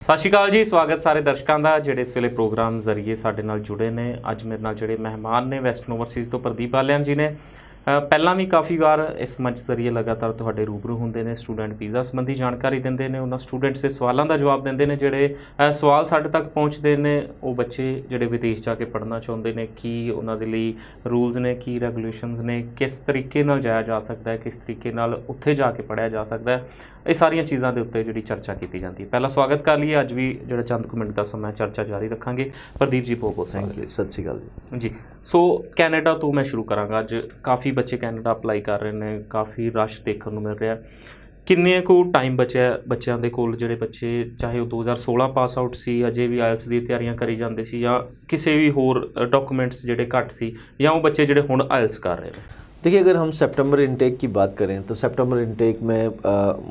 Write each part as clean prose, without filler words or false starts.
सत श्री अकाल जी, स्वागत सारे दर्शकों का ਜਿਹੜੇ इस वेले प्रोग्राम जरिए साडे नाल जुड़े ने। अज मेरे नाल ਜਿਹੜੇ मेहमान ने वैस्टर्न ओवरसीज़ तो प्रदीप बालियान जी ने। ਪਹਿਲਾਂ भी काफ़ी बार इस मंच जरिए लगातार तुहाडे रूबरू होंदे ने, स्टूडेंट वीज़ा संबंधी जानकारी देंदे ने, उन्हां स्टूडेंट्स के सवालों का जवाब देंदे ने। ਜਿਹੜੇ सवाल साडे तक पहुँचते ने वो बच्चे ਜਿਹੜੇ विदेश जाके पढ़ना चाहुंदे ने, की उन्हां दे लई रूल्स ने, की रेगूलेशनस ने, किस तरीके नाल जाया जा सकता है, किस तरीके नाल उत्थे जाके पढ़िया जा सकता है, ये सारिया चीज़ों के उत्ते जी चर्चा की जाती है। पहला स्वागत कर लीए, अज भी जो चंद कुछ मिनट का समय चर्चा जारी रखांगे। प्रदीप जी बहुत बहुत थैंक यू। सत श्री अकाल जी। सो कैनेडा तो मैं शुरू कराँगा। अज काफ़ी बच्चे कैनेडा अपलाई कर रहे हैं, काफ़ी रश देखने को मिल रहा है। किन्ने को टाइम बचा बच्चों के कोल, जिहड़े बच्चे चाहे वो 2016 पास आउट सी, अजे भी आयल्स दी तैयारियां करी जाते सी, या किसी भी होर डॉकूमेंट्स जिहड़े घट सी, या वो बच्चे जिहड़े हुण आयल्स कर रहे हैं? देखिए, अगर हम सितंबर इनटेक की बात करें तो सितंबर इनटेक में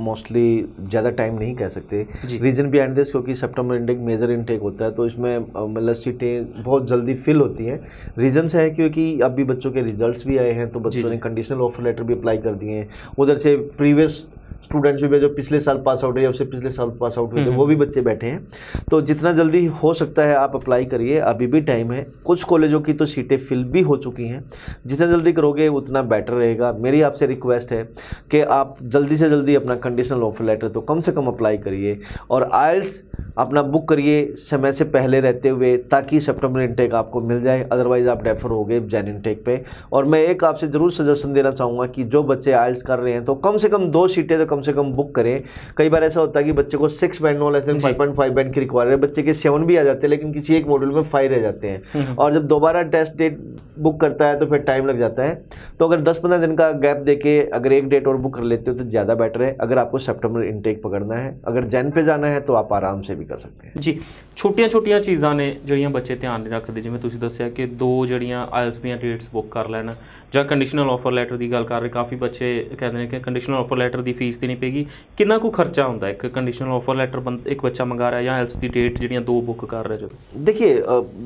मोस्टली ज़्यादा टाइम नहीं कह सकते। रीज़न बिहाइंड दिस, क्योंकि सितंबर इनटेक मेजर इनटेक होता है, तो इसमें मतलब सीटें बहुत जल्दी फिल होती हैं। रीज़न्स है क्योंकि अभी बच्चों के रिजल्ट्स भी आए हैं, तो बच्चों ने कंडीशनल ऑफर लेटर भी अप्लाई कर दिए हैं। उधर से प्रीवियस स्टूडेंट्स भी जो पिछले साल पास आउट है या उससे पिछले साल पास आउट हुए थे, वो भी बच्चे बैठे हैं। तो जितना जल्दी हो सकता है आप अप्लाई करिए, अभी भी टाइम है। कुछ कॉलेजों की तो सीटें फिल भी हो चुकी हैं, जितना जल्दी करोगे उतना बेटर रहेगा। मेरी आपसे रिक्वेस्ट है कि आप जल्दी से जल्दी अपना कंडीशनल ऑफर लेटर तो कम से कम अप्लाई करिए, और आइल्स अपना बुक करिए समय से पहले रहते हुए, ताकि सितंबर इनटेक आपको मिल जाए। अदरवाइज़ आप डेफर हो गए जैन इनटेक पे। और मैं एक आपसे ज़रूर सजेशन देना चाहूँगा कि जो बच्चे आइल्स कर रहे हैं तो कम से कम 2 सीटें तो कम से कम बुक करें। कई बार ऐसा होता है कि बच्चे को 6 band no less than 5.5 band की रिक्वायर है, बच्चे के 7 भी आ जाते हैं, लेकिन किसी एक मॉड्यूल में 5 रह जाते हैं। और जब दोबारा टेस्ट डेट बुक करता है तो फिर टाइम लग जाता है। तो अगर 10-15 दिन का गैप देके अगर एक डेट और बुक कर लेते हो तो ज़्यादा बेटर है, अगर आपको सितंबर इनटेक पकड़ना है। अगर जैन पे जाना है तो आप आराम से भी कर सकते हैं। जी। छोटिया चीज़ां ने जिहड़ियां बच्चे ध्यान नहीं रखते, जिवें तुसीं दस्सिया कि 2 जिहड़ियां आइल्स दीयां डेट्स बुक कर लैन, ਜਾਂ कंडीशनल ऑफर लैटर की गल कर रहे। काफ़ी बच्चे कहते हैं कि कंडीशनल ऑफर लैटर की फीस तो नहीं पेगी। कितना को खर्चा होंदा है एक कंडीशनल ऑफर लैटर एक बच्चा मंगा रहा है, या आइल्स की डेट जिहड़ियां 2 बुक कर रहे? जो देखिए,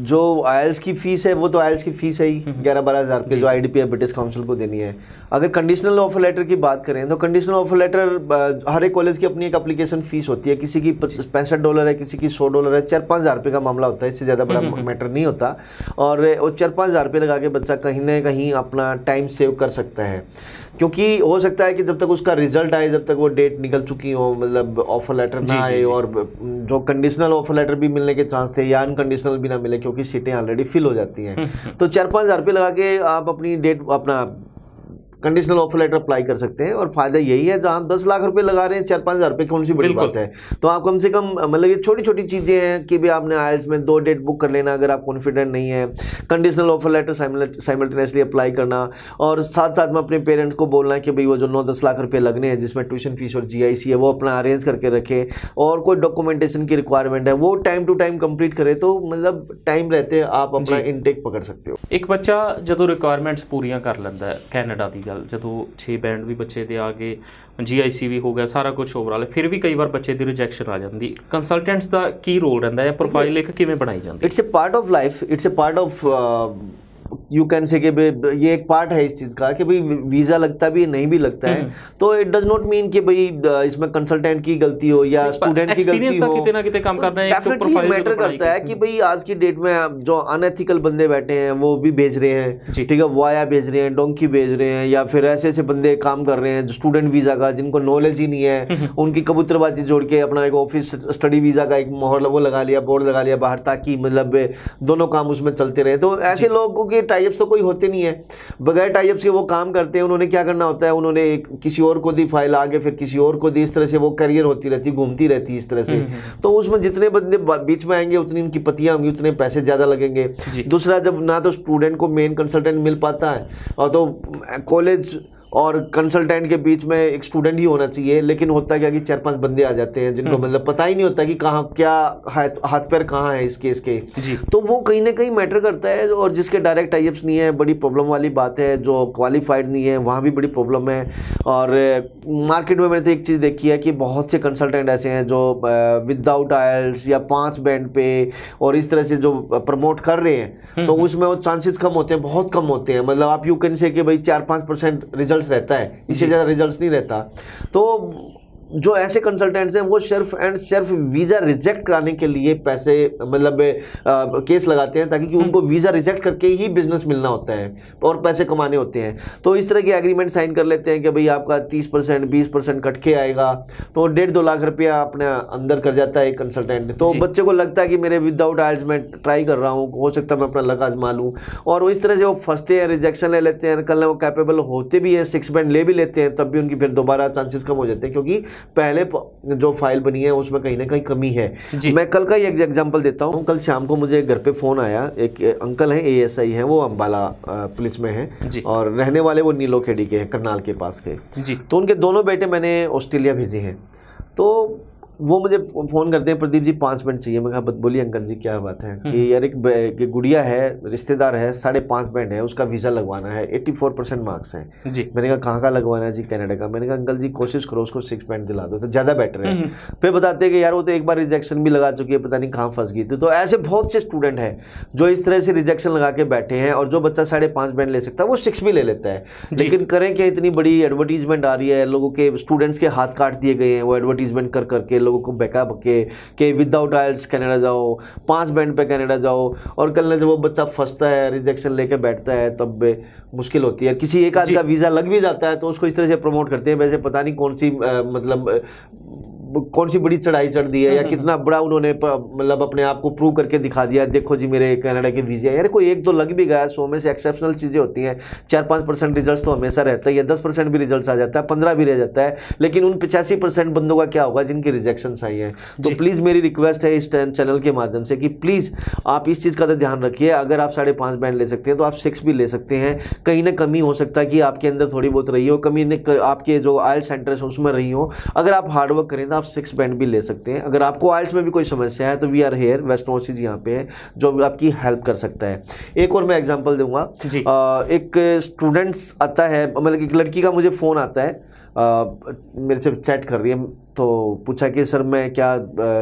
जो आइल्स की फ़ीस है वो तो आइल्स की फ़ीस है ही 11-12 हज़ार रुपये, जो IDP या ब्रिटिश काउंसिल को देनी है। अगर कंडीशनल ऑफर लेटर की बात करें तो कंडीशनल ऑफर लेटर हर एक कॉलेज की अपनी एक एप्लीकेशन फ़ीस होती है। किसी की $65 है, किसी की $100 है। 4-5 हज़ार रुपये का मामला होता है, इससे ज़्यादा बड़ा मैटर नहीं होता। और 4-5 हज़ार रुपये लगा के बच्चा कहीं ना कहीं अपना टाइम सेव कर सकता है, क्योंकि हो सकता है कि जब तक उसका रिजल्ट आए, जब तक वो डेट निकल चुकी हो, मतलब ऑफर लेटर ना आए, और जो कंडीशनल ऑफर लेटर भी मिलने के चांस थे, या अनकंडीशनल भी ना मिले, क्योंकि सीटें ऑलरेडी फिल हो जाती हैं। तो 4-5 हज़ार रुपये लगा के आप अपनी डेट अपना कंडीशनल ऑफर लेटर अप्लाई कर सकते हैं। और फायदा यही है, जहाँ 10 लाख रुपए लगा रहे हैं, 4-5 हज़ार रुपये कौन सी बड़ी बात है। तो आप कम से कम मतलब ये छोटी छोटी चीज़ें हैं कि भी आपने आइल्स में 2 डेट बुक कर लेना अगर आप कॉन्फिडेंट नहीं है। Conditional offer letter simultaneously apply करना, और साथ साथ में अपने पेरेंट्स को बोलना कि भाई वो जो 9-10 लाख रुपये लगने हैं, जिसमें ट्यूशन फीस और GIC है, वो अपना अरेंज करके रखे। और कोई डॉक्यूमेंटेशन की रिक्वायरमेंट है वो टाइम टू टाइम कंप्लीट करे, तो मतलब टाइम रहते आप अपना इनटेक पकड़ सकते हो। एक बच्चा जो रिक्वायरमेंट्स पूरियां कर लेंदा है, कैनेडा की गल, जो 6 बैंड भी बच्चे दे आ गए, GIC भी हो गया, सारा कुछ ओवरऑल, फिर भी कई बार बच्चे की रिजैक्शन आ जाती। कंसलटेंट्स का की रोल रहिंदा है, प्रोफाइल एक किवें बनाई जाती? It's a part of life, it's a part of you can say कि ये एक पार्ट है इस चीज़ का कि भाई वीज़ा लगता भी नहीं भी लगता है, तो इट डज नॉट मीन कि भाई इसमें कंसल्टेंट की गलती हो या स्टूडेंट की गलती हो। कितने ना कितने काम करना है, डेफिनेटली मैटर करता है कि भाई आज की डेट में जो अनएथिकल बंदे बैठे हैं वो भी भेज रहे हैं, ठीक है, वाया भेज रहे हैं, डोंकी भेज रहे हैं, या फिर ऐसे ऐसे बंदे काम कर रहे हैं जो स्टूडेंट वीज़ा का, जिनको नॉलेज ही नहीं है, उनकी कबूतरबाजी जोड़ के अपना एक ऑफिस स्टडी वीज़ा का एक मोहर वो लगा लिया, बोर्ड लगा लिया बाहर, ताकि मतलब दोनों काम उसमें चलते रहे। तो ऐसे लोगों के टाइप्स तो कोई होते नहीं है, बगैर टाइप्स के वो काम करते हैं। उन्होंने क्या करना होता है, उन्होंने किसी और को दी फाइल, आगे फिर किसी और को दी, इस तरह से वो करियर होती रहती, घूमती रहती इस तरह से। तो उसमें जितने बंदे बीच में आएंगे उतनी उनकी पतियां होंगी, उतने पैसे ज़्यादा लगेंगे। दूसरा, जब ना तो स्टूडेंट को मेन कंसल्टेंट मिल पाता है, और तो कॉलेज और कंसल्टेंट के बीच में एक स्टूडेंट ही होना चाहिए, लेकिन होता क्या कि 4-5 बंदे आ जाते हैं जिनको मतलब पता ही नहीं होता कि कहाँ क्या हाथ पैर कहाँ है इस केस के। तो वो कहीं ना कहीं मैटर करता है, और जिसके डायरेक्ट टाइप्स नहीं है, बड़ी प्रॉब्लम वाली बात है। जो क्वालिफाइड नहीं है वहाँ भी बड़ी प्रॉब्लम है। और मार्केट में मैंने तो एक चीज़ देखी है कि बहुत से कंसल्टेंट ऐसे हैं जो विदाउट आइल्स या 5 बैंड पे और इस तरह से जो प्रमोट कर रहे हैं, तो उसमें वो चांसेस कम होते हैं, बहुत कम होते हैं। मतलब आप यू कैन से कि भाई 4-5% रिजल्ट रहता है, इससे ज़्यादा रिजल्ट नहीं रहता। तो जो ऐसे कंसल्टेंट्स हैं वो सिर्फ एंड सिर्फ वीज़ा रिजेक्ट कराने के लिए पैसे मतलब केस लगाते हैं, ताकि कि उनको वीज़ा रिजेक्ट करके ही बिजनेस मिलना होता है और पैसे कमाने होते हैं। तो इस तरह के एग्रीमेंट साइन कर लेते हैं कि भाई आपका 30% 20% कट के आएगा, तो 1.5-2 लाख रुपया अपने अंदर कर जाता है एक कंसल्टेंट। तो बच्चे को लगता है कि मेरे विदाउट आइल्स में ट्राई कर रहा हूँ, हो सकता है मैं अपना लक आजमा लूँ, और वो इस तरह से वो फंसते हैं, रिजेक्शन ले लेते हैं। कल वो कैपेबल होते भी हैं, 6 बैंड ले भी लेते हैं, तब भी उनकी फिर दोबारा चांसेस कम हो जाते हैं, क्योंकि पहले जो फाइल बनी है उसमें कहीं ना कहीं कमी है। मैं कल का ही एक एग्जांपल देता हूँ। कल शाम को मुझे घर पे फोन आया, एक अंकल हैं, ASI हैं, वो अम्बाला पुलिस में हैं और रहने वाले वो नीलोखेड़ी के हैं, करनाल के पास के। तो उनके दोनों बेटे मैंने ऑस्ट्रेलिया भेजे हैं। तो वो मुझे फ़ोन करते हैं, प्रदीप जी 5 मिनट चाहिए। मैं कहा बोलिए अंकल जी क्या बात है? कि यार एक गुड़िया है, रिश्तेदार है, 5.5 बैंड है, उसका वीज़ा लगवाना है, 84% मार्क्स हैं जी। मैंने कहा कहाँ का लगवाना है जी? कनाडा का। मैंने कहा अंकल जी कोशिश करो उसको 6 बैंड दिला दो तो ज़्यादा बेटर है। फिर बताते हैं कि यार वो तो एक बार रिजेक्शन भी लगा चुकी है, पता नहीं कहाँ फंस गई थी। तो ऐसे बहुत से स्टूडेंट हैं जो इस तरह से रिजेक्शन लगा के बैठे हैं, और जो बच्चा 5.5 बैंड ले सकता है वो 6 भी ले लेता है। लेकिन करें क्या, इतनी बड़ी एडवर्टीजमेंट आ रही है, लोगों के स्टूडेंट्स के हाथ काट दिए गए हैं वो एडवर्टीजमेंट कर करके, लोगों को बैकअप के विदाउट आइल्स कनाडा जाओ, 5 बैंड पे कनाडा जाओ, और कल ना जब वो बच्चा फंसता है, रिजेक्शन लेके बैठता है, तब मुश्किल होती है। किसी एक आध का वीज़ा लग भी जाता है तो उसको इस तरह से प्रमोट करते हैं वैसे पता नहीं कौन सी मतलब कौन सी बड़ी चढ़ाई चढ़ दी है, या कितना बड़ा उन्होंने मतलब अपने आप को प्रूव करके दिखा दिया, देखो जी मेरे कनाडा के वीज़ा। यार कोई एक दो लग भी गया, 100 में से एक्सेप्शनल चीज़ें होती हैं, 4-5% रिजल्ट तो हमेशा रहता है, या 10% भी रिजल्ट आ जाता है, 15 भी रह जाता है, लेकिन उन 85% बंदों का क्या होगा जिनकी रिजेक्शन आई है। तो प्लीज़ मेरी रिक्वेस्ट है इस चैनल के माध्यम से कि प्लीज़ आप इस चीज़ का तो ध्यान रखिए। अगर आप 5.5 बैंड ले सकते हैं तो आप 6 भी ले सकते हैं। कहीं ना कमी हो सकता है कि आपके अंदर थोड़ी बहुत रही हो कमी, आपके जो आइल्स सेंटर्स हैं उसमें रही हो। अगर आप हार्डवर्क करें तो आप 6 बैंड भी ले सकते हैं। अगर आपको आइल्स में भी कोई समस्या है तो we are here, West Overseas यहाँ पे है जो आपकी हेल्प कर सकता है। एक और मैं एग्जांपल दूंगा। एक स्टूडेंट्स आता है, मतलब एक लड़की का मुझे फ़ोन आता है, मेरे से चैट कर रही है, तो पूछा कि सर मैं क्या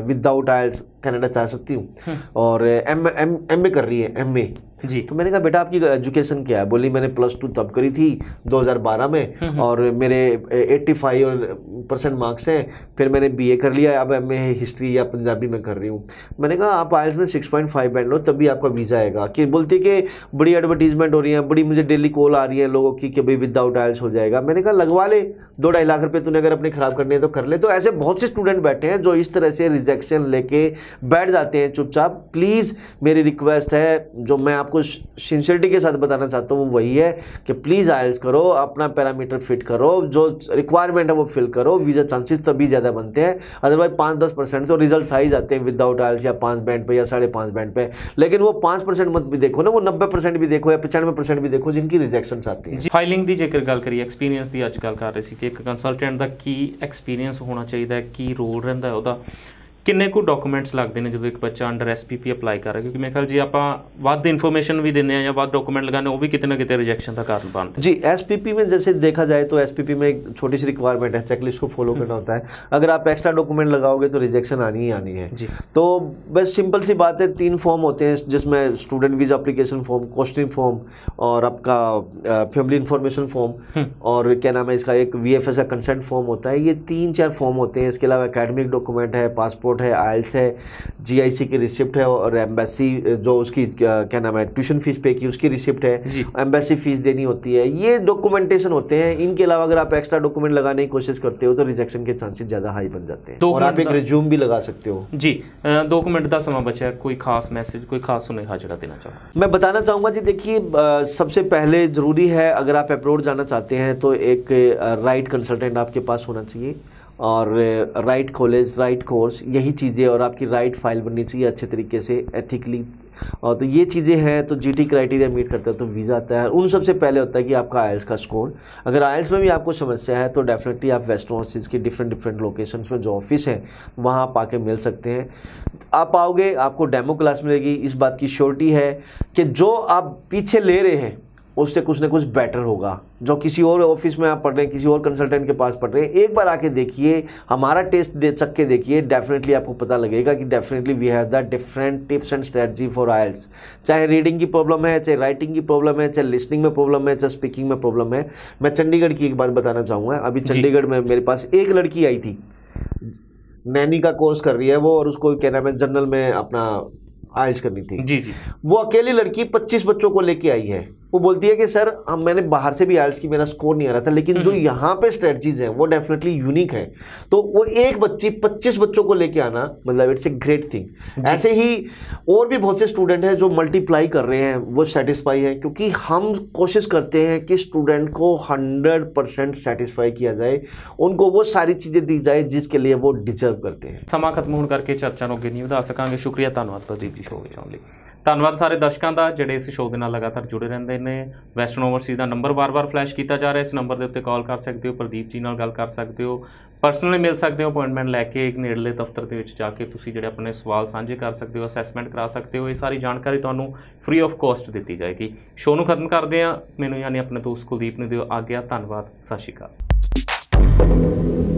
विदाउट आइल्स कनाडा जा सकती हूँ, और एम ए कर रही है, MA जी। तो मैंने कहा बेटा आपकी एजुकेशन क्या है? बोली मैंने +2 तब करी थी 2012 में, और मेरे 85% मार्क्स हैं, फिर मैंने BA कर लिया, अब MA हिस्ट्री या पंजाबी में कर रही हूँ। मैंने कहा आप आइल्स में 6.5 बैंड लो तभी आपका वीज़ा आएगा। कि बोलती है कि बड़ी एडवर्टीजमेंट हो रही है, बड़ी मुझे डेली कॉल आ रही है लोगों की कि भाई विदाउट आइल्स हो जाएगा। मैंने कहा लगवा ले, 2-2.5 लाख रुपये तूने अगर अपने ख़राब करने हैं तो कर ले। तो ऐसे बहुत से स्टूडेंट बैठे हैं जो इस तरह से रिजेक्शन लेके बैठ जाते हैं चुपचाप। प्लीज़ मेरी रिक्वेस्ट है, जो मैं आपको सिंसियरिटी के साथ बताना चाहता हूँ वो वही है कि प्लीज़ आइल्स करो, अपना पैरामीटर फिट करो, जो रिक्वायरमेंट है वो फिल करो, वीज़ा चांसेस तभी ज़्यादा बनते हैं। अदरवाइज 5-10% तो रिजल्ट आ ही जाते हैं विदाउट आइल्स, या 5 बैंड पे या 5.5 बैंड पे। लेकिन वो 5% मत भी देखो ना, वो 90% भी देखो या 95% भी देखो जिनकी रिजेक्शन आती है। फाइलिंग की जेकर गल करिए, एक्सपीरियंस की अज गल कर रहे थे कि एक कंसलटेंट का की एक्सपीरियंस होना चाहिए, की रोल रहिंदा है ਉਹਦਾ, किन्ने को डॉकूमेंट्स लगते हैं जो एक बच्चा अंडर SPP अप्लाई कर रहा है? क्योंकि मेरे ख्याल जी आप वध इन्फॉर्मेशन भी देने या वध डॉकूमेंट लगाने वो भी कितने ना कितने रिजेक्शन का कारण बनते हैं जी। SPP में जैसे देखा जाए तो SPP में एक छोटी सी रिक्वायरमेंट है, चेकलिस्ट को फॉलो करना होता है। अगर आप एक्स्ट्रा डॉक्यूमेंट लगाओगे तो रिजेक्शन आनी ही आनी है जी। तो बस सिंपल सी बात है, 3 फॉर्म होते हैं जिसमें student visa application form, costing form, और आपका फैमिली इन्फॉर्मेशन फॉर्म, और क्या नाम है इसका, एक VFS का कंसेंट फॉर्म होता है। ये 3-4 फॉर्म होते हैं। इसके अलावा एकेडमिक डॉक्यूमेंट है, पासपोर्ट है, आइल्स है, GIC की रिसिप्ट है, और एम्बेसी जो उसकी क्या नाम है ट्यूशन फीस पे की उसकी रिसिप्ट है, एम्बेसी फीस देनी होती है। ये डॉक्यूमेंटेशन होते हैं। इनके अलावा अगर आप एक्स्ट्रा डॉक्यूमेंट लगाने की कोशिश करते हो तो रिजेक्शन के चांसेस ज़्यादा हाई बन जाते हैं। और आप एक रिज्यूम भी लगा सकते हो जी। 2 मिनट का समय बचा है, कोई खास मैसेज, कोई खास सुनेहा जो देना चाहूँ? मैं बताना चाहूँगा जी, देखिए सबसे पहले ज़रूरी है अगर आप अब्रॉड जाना चाहते हैं तो एक राइट कंसल्टेंट आपके पास होना चाहिए, और राइट कॉलेज, राइट कोर्स, यही चीज़ें, और आपकी राइट फाइल बननी चाहिए अच्छे तरीके से, एथिकली। और तो ये चीज़ें हैं तो GT क्राइटेरिया मीट करता है तो वीज़ा आता है। उन सबसे पहले होता है कि आपका आइल्स का स्कोर। अगर आइल्स में भी आपको समस्या है तो डेफिनेटली आप वेस्ट ओवरसीज की डिफरेंट लोकेशंस में जो ऑफिस है वहाँ आप आके मिल सकते हैं। आप आओगे, आपको डेमो क्लास मिलेगी, इस बात की श्योरिटी है कि जो आप पीछे ले रहे हैं उससे कुछ ना कुछ बेटर होगा। जो किसी और ऑफिस में आप पढ़ रहे हैं, किसी और कंसल्टेंट के पास पढ़ रहे हैं, एक बार आके देखिए, हमारा टेस्ट दे चख के देखिए, डेफिनेटली आपको पता लगेगा कि definitely we have the different tips and strategy for IELTS. चाहे रीडिंग की प्रॉब्लम है, चाहे राइटिंग की प्रॉब्लम है, चाहे लिसनिंग में प्रॉब्लम है, चाहे स्पीकिंग में प्रॉब्लम है। मैं चंडीगढ़ की एक बात बताना चाहूँगा। अभी चंडीगढ़ में मेरे पास एक लड़की आई थी, नैनी का कोर्स कर रही है वो, और उसको क्या नाम है जनरल में अपना आइल्स करनी थी। जी जी। वो अकेली लड़की 25 बच्चों को लेके आई है। वो बोलती है कि सर मैंने बाहर से भी आइल्स की, मेरा स्कोर नहीं आ रहा था, लेकिन जो यहाँ पे स्ट्रेटजीज हैं वो डेफिनेटली यूनिक है। तो वो एक बच्ची 25 बच्चों को लेके आना, मतलब इट्स ए ग्रेट थिंग। ऐसे ही और भी बहुत से स्टूडेंट हैं जो मल्टीप्लाई कर रहे हैं, वो सेटिस्फाई है, क्योंकि हम कोशिश करते हैं कि स्टूडेंट को 100% सेटिस्फाई किया जाए, उनको वो सारी चीज़ें दी जाए जिसके लिए वो डिजर्व करते हैं। ਸਮਾਂ ਖਤਮ ਹੋਣ ਕਰਕੇ ਚਰਚਾ ਨੂੰ ਅੱਗੇ ਨਹੀਂ ਵਧਾ ਸਕਾਂਗੇ। ਸ਼ੁਕਰੀਆ, ਧੰਨਵਾਦ ਪ੍ਰਦੀਪ ਜੀ ਸ਼ੋਅ ਵਿੱਚ ਆਉਣ ਲਈ। ਧੰਨਵਾਦ ਸਾਰੇ ਦਰਸ਼ਕਾਂ ਦਾ ਜਿਹੜੇ ਇਸ ਸ਼ੋਅ ਦੇ ਨਾਲ ਲਗਾਤਾਰ ਜੁੜੇ ਰਹਿੰਦੇ ਨੇ। ਵੈਸਟਰਨ ਓਵਰਸੀਜ਼ ਦਾ ਨੰਬਰ ਵਾਰ-ਵਾਰ ਫਲੈਸ਼ ਕੀਤਾ ਜਾ ਰਿਹਾ, ਇਸ ਨੰਬਰ ਦੇ ਉੱਤੇ ਕਾਲ ਕਰ ਸਕਦੇ ਹੋ, ਪ੍ਰਦੀਪ ਜੀ ਨਾਲ ਗੱਲ ਕਰ ਸਕਦੇ ਹੋ, ਪਰਸਨਲੀ ਮਿਲ ਸਕਦੇ ਹੋ, ਅਪਾਇੰਟਮੈਂਟ ਲੈ ਕੇ ਇੱਕ ਨੇੜਲੇ ਦਫ਼ਤਰ ਦੇ ਵਿੱਚ ਜਾ ਕੇ ਤੁਸੀਂ ਜਿਹੜੇ ਆਪਣੇ ਸਵਾਲ ਸਾਂਝੇ ਕਰ ਸਕਦੇ ਹੋ, ਅਸੈਸਮੈਂਟ ਕਰਾ ਸਕਦੇ ਹੋ। ਇਹ ਸਾਰੀ ਜਾਣਕਾਰੀ ਤੁਹਾਨੂੰ ਫ੍ਰੀ ਆਫ ਕੋਸਟ ਦਿੱਤੀ ਜਾਏਗੀ। ਸ਼ੋਅ ਨੂੰ ਖਤਮ ਕਰਦੇ ਹਾਂ। ਮੈਨੂੰ ਯਾਨੀ ਆਪਣੇ ਦੋਸਤ ਕੁਲਦੀਪ ਨੂੰ ਦਿਓ ਆਗਿਆ। ਧੰਨਵਾਦ, ਸਤਿ ਸ਼੍ਰੀ ਅਕਾਲ।